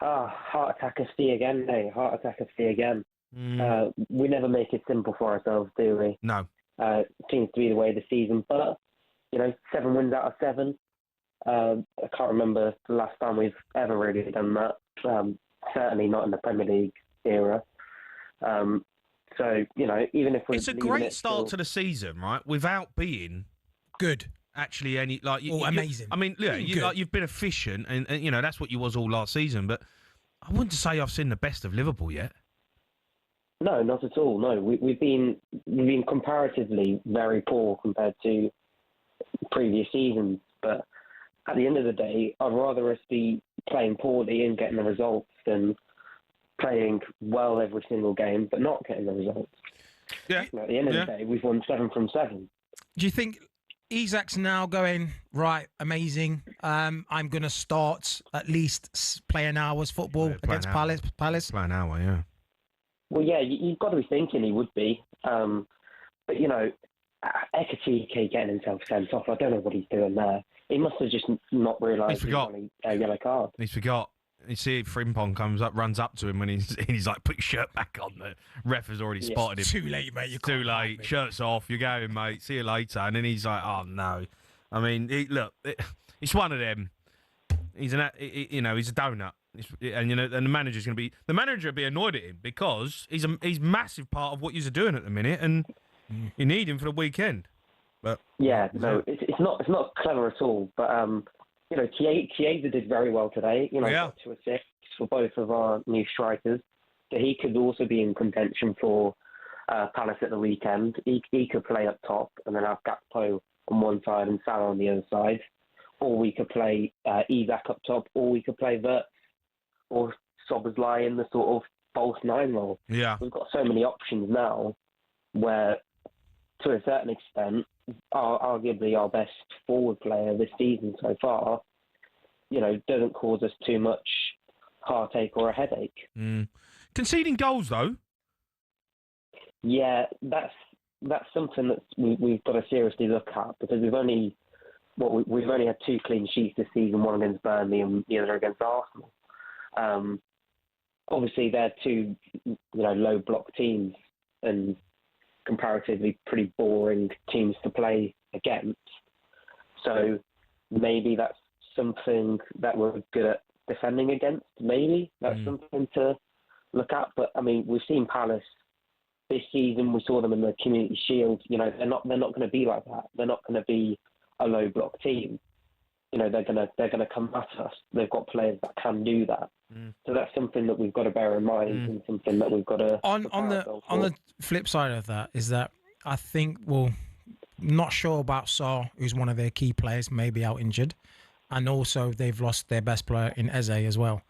Heart attack FC again, mate. Heart attack FC again. We never make it simple for ourselves, do we? No. Seems to be the way of the season. But, 7 wins out of 7. I can't remember the last time we've ever really done that. Certainly not in the Premier League era. So, even if we're... It's a great start to the season, right? Without being... good. Actually, amazing. I mean, yeah, you've been efficient, and that's what you was all last season. But I wouldn't say I've seen the best of Liverpool yet. No, not at all. No, we've been comparatively very poor compared to previous seasons. But at the end of the day, I'd rather us be playing poorly and getting the results than playing well every single game but not getting the results. Yeah. At the end of the day, we've won 7 from 7. Do you think Isak's now going, right, amazing, I'm going to start at least play an hour's football against Palace? Play an hour, yeah. Well, yeah, you've got to be thinking he would be. But, Ekitike getting himself sent off, I don't know what he's doing there. He must have just not realised he got a yellow card. He's forgot. You see Frimpong runs up to him when he's like, put your shirt back on. The ref has already spotted him. Too late, mate. It's too late. Shirt's off. You're going, mate. See you later. And then he's like, oh, no. I mean, it's one of them. He's a donut. And the manager's going to be... The manager will be annoyed at him because he's massive part of what you're doing at the minute and you need him for the weekend. But it's not clever at all. But... Chiesa did very well today. Got 2 assists for both of our new strikers. So he could also be in contention for Palace at the weekend. He could play up top and then have Gakpo on one side and Salah on the other side. Or we could play Isak up top, or we could play Wirtz or Szoboszlai in the sort of false 9 role. Yeah. We've got so many options now where, to a certain extent, arguably our best forward player this season so far, doesn't cause us too much heartache or a headache. Conceding goals, though? Yeah, that's something that we've got to seriously look at because we've only had 2 clean sheets this season, one against Burnley and the other against Arsenal. Obviously, they're 2 low block teams and comparatively pretty boring teams to play against. So maybe that's something that we're good at defending against. Maybe that's something to look at. But I mean, we've seen Palace this season. We saw them in the Community Shield. They're not going to be like that. They're not going to be a low block team. They're gonna come at us. They've got players that can do that. So that's something that we've got to bear in mind and something that we've got to on the flip side of that is that I think not sure about Saw, who's one of their key players, maybe out injured, and also they've lost their best player in Eze as well.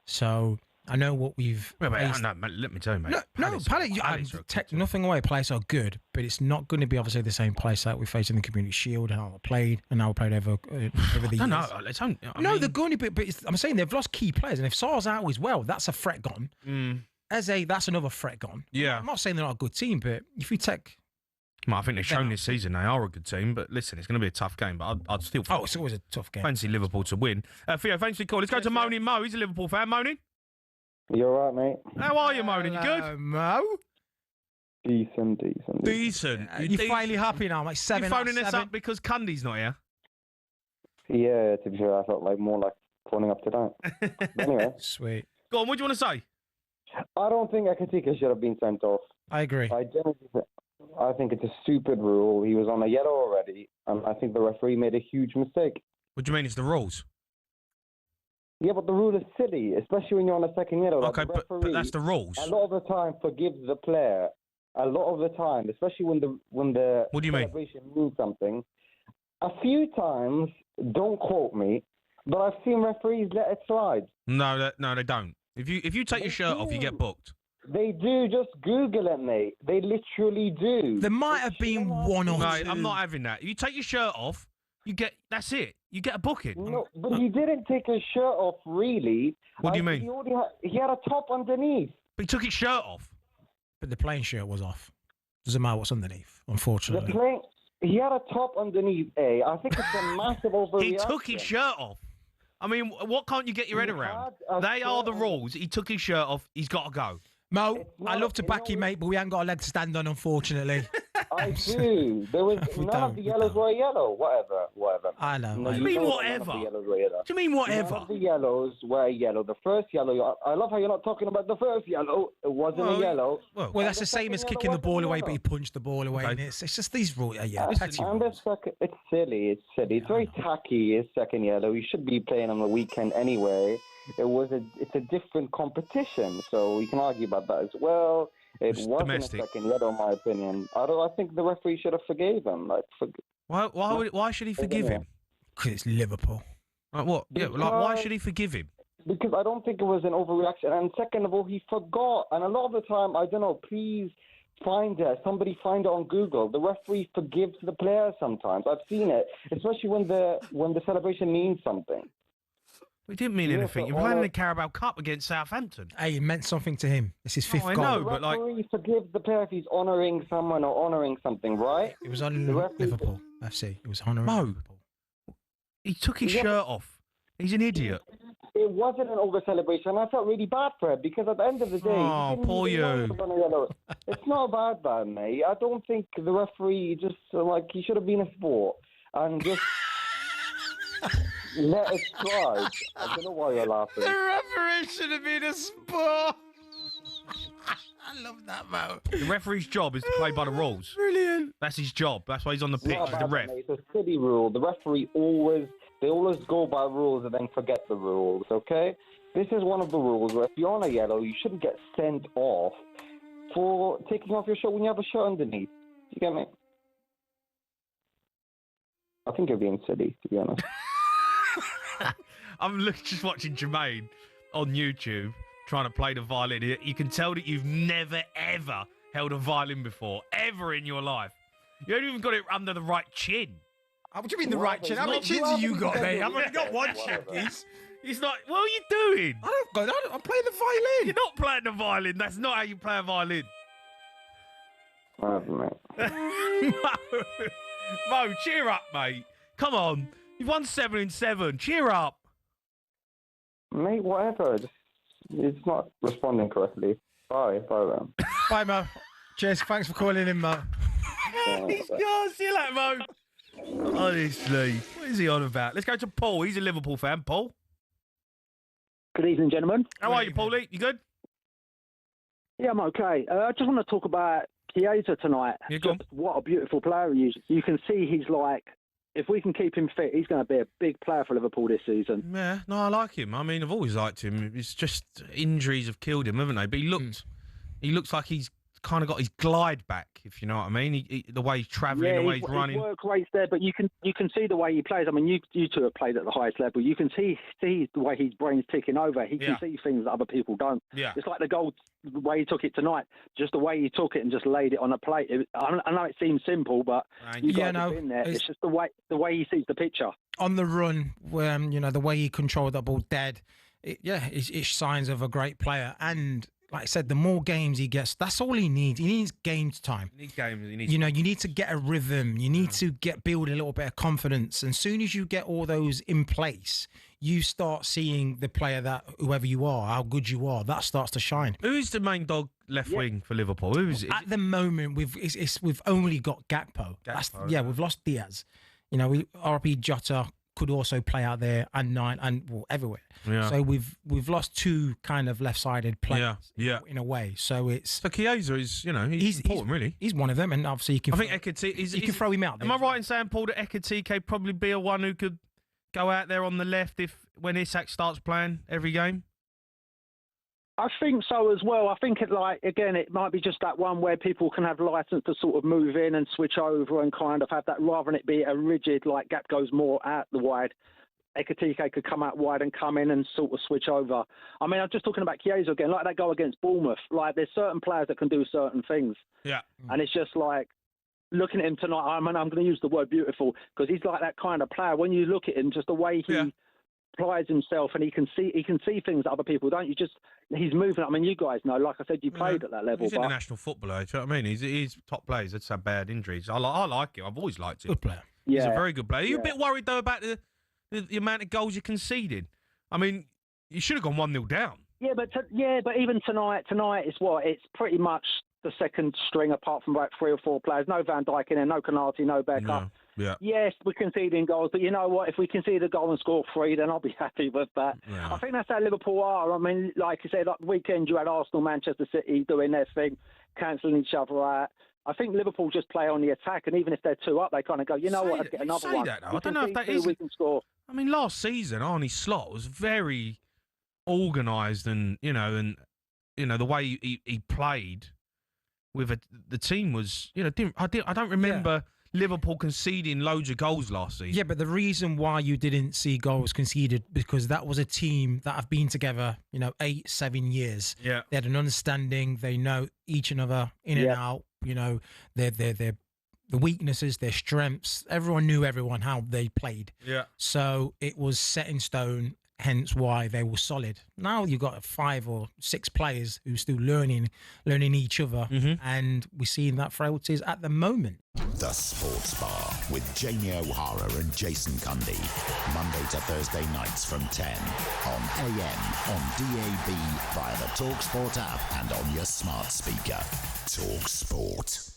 So I know what we've... Let me tell you, mate. Palace take nothing away. Players are good, but it's not going to be obviously the same place that we faced in the Community Shield and how they played and how we played over the years. They're going to be... But I'm saying they've lost key players, and if Sar's out as well, that's a threat gone. Eze, that's another threat gone. Yeah. I'm not saying they're not a good team, but if you take... Well, I think they've shown this season they are a good team, but listen, it's going to be a tough game, but I'd still... it's always a tough game. Fancy Liverpool to win. Theo, thanks for the call. Let's go to Moaning Mo. He's a Liverpool fan. Moaning? You all right, mate? How are you, Moaning? You good? Mo? Decent. You're finally happy now, mate. 7 You're phoning us up because Cundy's not here? Yeah, to be fair, I felt more like phoning up tonight. Anyway. Sweet. Go on, what do you want to say? I don't think Ekitike should have been sent off. I agree. I think it's a stupid rule. He was on a yellow already, and I think the referee made a huge mistake. What do you mean, it's the rules? Yeah, but the rule is silly, especially when you're on a second yellow. Okay, but that's the rules. A lot of the time, forgives the player. A lot of the time, especially when the what do you celebration means something. A few times, don't quote me, but I've seen referees let it slide. No, they don't. If you take your shirt off, you get booked. They do. Just Google it, mate. They literally do. There might have been one or two. No, I'm not having that. If you take your shirt off, that's it. You get a booking. No, but he didn't take his shirt off, really. What do you mean? He had a top underneath. But he took his shirt off. But the playing shirt was off. Doesn't matter what's underneath, unfortunately. He had a top underneath, I think it's a massive overreaction. He took his shirt off. I mean, what can't you get your head around? They are the rules. He took his shirt off. He's got to go. Mo, I love to back you, mate, but we ain't got a leg to stand on, unfortunately. I do. There was none of the yellows were yellow. Whatever. I know. What do you mean whatever? What do you mean whatever? None of the yellows were yellow. The first yellow. I love how you're not talking about the first yellow. It wasn't a yellow. Well, that's the same as kicking the ball away, but he punched the ball away. Okay. It's just these rules. Yeah, petty and rules. It's silly. It's very tacky. His second yellow. You should be playing on the weekend anyway. It's a different competition, so we can argue about that as well. It wasn't domestic. A second yellow, in my opinion. I think the referee should have forgave him. Why should he forgive him? Because it's Liverpool. Like what? Yeah, why should he forgive him? Because I don't think it was an overreaction. And second of all, he forgot. And a lot of the time, I don't know, please somebody find it on Google. The referee forgives the players sometimes. I've seen it, especially when the celebration means something. We didn't mean anything. You're playing in the Carabao Cup against Southampton. Hey, it meant something to him. It's his fifth goal. I know, but the referee forgives the player if he's honouring someone or honouring something, right? It was on Liverpool FC. It was honouring Liverpool. He took his shirt off. He's an idiot. It wasn't an over-celebration. I felt really bad for it because at the end of the day... poor you. It's not bad, mate. I don't think the referee just, he should have been a sport and just... let it slide. I don't know why you're laughing. The referee should have been a sport. I love that, Mo. The referee's job is to play by the rules. Brilliant. That's his job. That's why he's on the pitch. He's the ref. It's a silly rule. The referee always go by rules and then forget the rules, okay? This is one of the rules where if you're on a yellow, you shouldn't get sent off for taking off your shirt when you have a shirt underneath. You get me? I think you're being silly, to be honest. I'm just watching Jermaine on YouTube trying to play the violin. You can tell that you've never, ever held a violin before, ever in your life. You haven't even got it under the right chin. What do you mean the right chin? How many chins have you got, mate? I've only got one chin. He's like, what are you doing? I'm playing the violin. You're not playing the violin. That's not how you play a violin. Mo, cheer up, mate. Come on. You've won 7 in 7. Cheer up. Mate, whatever. It's not responding correctly. Bye, man. Bye, Mo. Cheers. Thanks for calling in, Mo. He's gone. See you later, Mo. Honestly, what is he on about? Let's go to Paul. He's a Liverpool fan. Paul. Good evening, gentlemen. How are you, Paulie? You good? Yeah, I'm okay. I just want to talk about Chiesa tonight. Yeah, go on. What a beautiful player he is. You can see he's like, if we can keep him fit, he's going to be a big player for Liverpool this season. Yeah, no, I like him. I mean, I've always liked him. It's just injuries have killed him, haven't they? But he looks like he's kind of got his glide back, if you know what I mean. The way he's travelling, the way he's running. His work rate's there, but you can see the way he plays. I mean, you two have played at the highest level. You can see the way his brain's ticking over. He can see things that other people don't. Yeah. It's like the goal, the way he took it tonight, just the way he took it and just laid it on a plate. I know it seems simple, but you guys have been there. It's just the way he sees the picture. On the run, the way he controlled that ball dead, it's signs of a great player. And like I said, the more games he gets, that's all he needs. He needs game time. He needs games. You need to get a rhythm. You need to build a little bit of confidence. And as soon as you get all those in place, you start seeing the player that whoever you are, how good you are, that starts to shine. Who is the main dog left wing for Liverpool? Who is it? At the moment, we've only got Gakpo. We've lost Diaz. RP Jota could also play out there and everywhere. Yeah. So we've lost two kind of left-sided players in a way. So Chiesa is, he's important, really. He's one of them, and obviously you can throw him out there. Am I right in saying, Paul, that Ekitike probably be a one who could go out there on the left when Isak starts playing every game? I think so as well. I think it might be just that one where people can have license to sort of move in and switch over and kind of have that, rather than it be a rigid, gap goes more out the wide. Ekitike could come out wide and come in and sort of switch over. I mean, I'm just talking about Chiesa again, like that goal against Bournemouth. There's certain players that can do certain things. Yeah. And it's just looking at him tonight, I'm going to use the word beautiful, because he's like that kind of player. When you look at him, just the way he applies himself, and he can see things that other people don't. He's moving. I mean, you guys know, like I said, you played at that level. He's an international footballer. Do you know what I mean? He's top players. That's had bad injuries. I like him. I've always liked him. Good player. He's a very good player. Are you a bit worried though about the amount of goals you're conceding? I mean, you should have gone 1-0 down. Yeah, but even tonight is what? It's pretty much the second string apart from about 3 or 4 players. No Van Dijk in there, no Canati, no Becker. No. Yeah. Yes, we're conceding goals, but you know what? If we concede a goal and score 3, then I'll be happy with that. Yeah. I think that's how Liverpool are. I mean, like I said, like the weekend you had Arsenal, Manchester City doing their thing, cancelling each other out. I think Liverpool just play on the attack, and even if they're 2 up, they kind of go, you know what, let's get another one. I don't know if that is. We can score. I mean, last season, Arne Slot was very organised, and the way he played with the team was, I don't remember Liverpool conceding loads of goals last season. Yeah, but the reason why you didn't see goals conceded because that was a team that have been together, 8-7 years. Yeah, they had an understanding. They know each another in and out. Their the weaknesses, their strengths. Everyone knew everyone how they played. Yeah. So it was set in stone. Hence why they were solid. Now you've got 5 or 6 players who are still learning each other, and we're seeing that frailties at the moment. The Sports Bar with Jamie O'Hara and Jason Cundy, Monday to Thursday nights from 10 on AM, on DAB, via the TalkSport app, and on your smart speaker. TalkSport.